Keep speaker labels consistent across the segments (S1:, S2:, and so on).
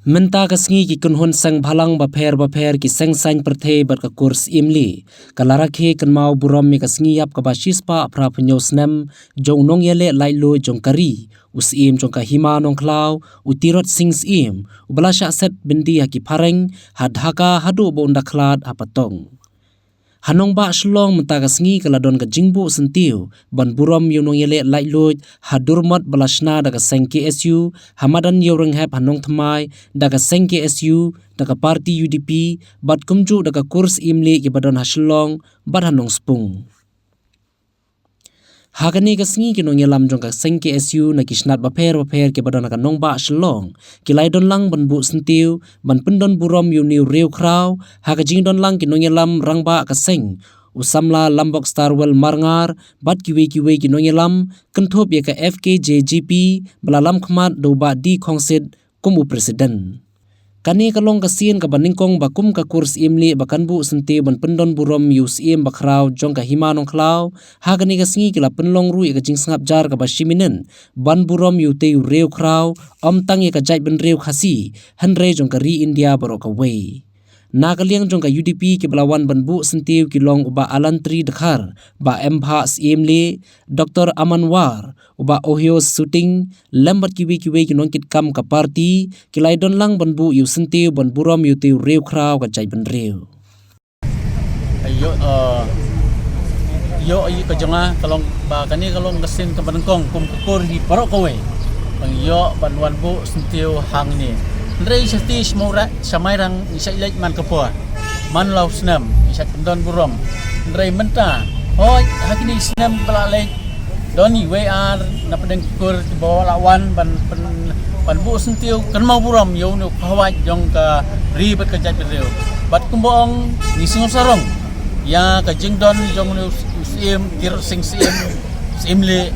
S1: Menta kasngi ki kunhun sang bhalang bapher ki sang sang perthe bar ka kurs imli kalara khe kanmau burom mi kasngi yap ka bashispa apra phnyosnem jong nong yele lailo jong kari us im jong ka hima nong klau utirot sings im ublasha set bindi haki phareng hadhaka hadu bo undakhlad apatong Hanong ba shlong menta kasngi kaladon ka jingbu sentiu ban burom yunong yele lailoj hadurmat balashna daga seng KSU hamadan yoreng hep hanong thamai daga seng KSU daga parti UDP bat kumju daga kurs imli ki badon hashlong bat hanong spung Hagani kasngi kinong yalam jong ka seng KSU na kisnat bapher ki badon ka nong ba shlong kilai don lang ban bu sentiu ban pendon burom yuniu reu krau haga jing don lang kinong yalam rang ba ka seng usamla lambok starwell marngar bat kiwe kinong yalam kenthop ya ka FKJGP belalam khmat do ba di khongsit kumu presiden Kani kalong kasien ka baningkong bakum ka kurs imli bakanbu sente ban pendon burom yus im bakrau jong ka himanong klau hagani kasngi kila penlong ru ka jing sangap jar ka bashiminen ban burom yute reu krau om tang ka jai ben reu khasi hanre jong ka ri India barok ka wei Nakaliang jong ka UDP ki belawan banbu sentiu kilong uba alantri dekhar ba empha simli Dr. Amanwar uba Ohio shooting lembat kiwi kinong kit kam ka parti kilai don lang banbu yu sentiu ban burom yu tiu reu krau ka jai ben reu
S2: yo ka jonga kalong ba kani kalong gasin ka banengkong kum kur di parok kowe bang yo banwan bu sentiu hang ni Ndrei sesti semura samairang isa ilaj man kapua man lau senam isa pendon burom Ndrei menta hoi hakini senam belalai doni WR na pedeng kur di bawah lawan ban bu sentiu kan mau burom yo nu hawaj jong ka ri bet kejat bereu bat kumbong ni singo sarong ya ka jingdon jong nu sim kir sing simle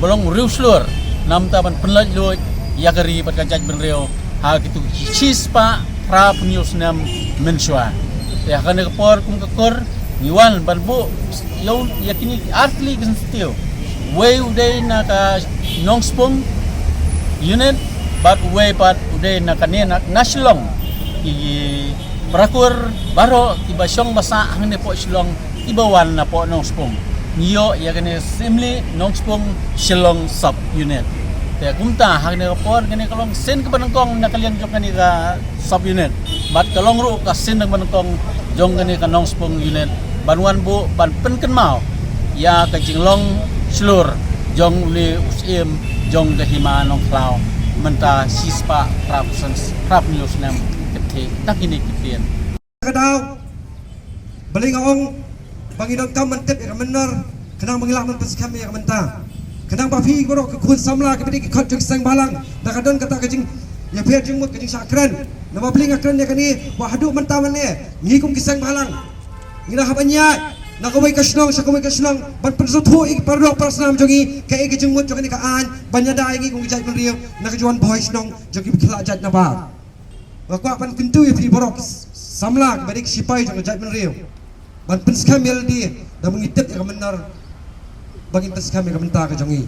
S2: bolong riu slur nam ta ban penlaj luj ya ka ri bet kejat bereu hal gitu chispa pra penyusnam mensua ya kan kepor kum kekor niwan banbu yo yakini artli sensitive way uday na ka nongspong unit but way pat uday na kanina naslong i prakur baro tiba syong basa hangne po silong ibawan na po nongspong niyo yakini simli nongspong silong sub unit ya kumta hak ni kapor kani kalong sen ke banengkong na kalian jong kani ka sub unit bat kalong ru ka sen ng banengkong jong kani ka nongspong unit banwan bu ban penken mau ya ka jinglong slur jong uli usim jong ka hima nong klau menta sispa prap news nam kete takini kepien
S3: kadau beli ngong bangidong kam mentep ya menor kenang mengilah mentes kami ya menta Kenang papi borok ke kun samla ke bidi kot jeng sang balang dak kadon kata kejing ya biar jeng mut kejing sakran nama beli ngakran ya kani wahdu mentaman ne ngikum kisang balang ngira habanya nak kawai kasnong sakawai kasnong ban persatu ik pardok persnam jongi ke kejing mut jong ni ka an banyada ingi kum kijai penriu nak juan boys nong jogi bikla jat na ba wakwa pan pintu ya pi borok samla ke bidi sipai jong jat penriu ban penskam meldi dah mengitip ya menar bagi tes kami ke mentah ke jongi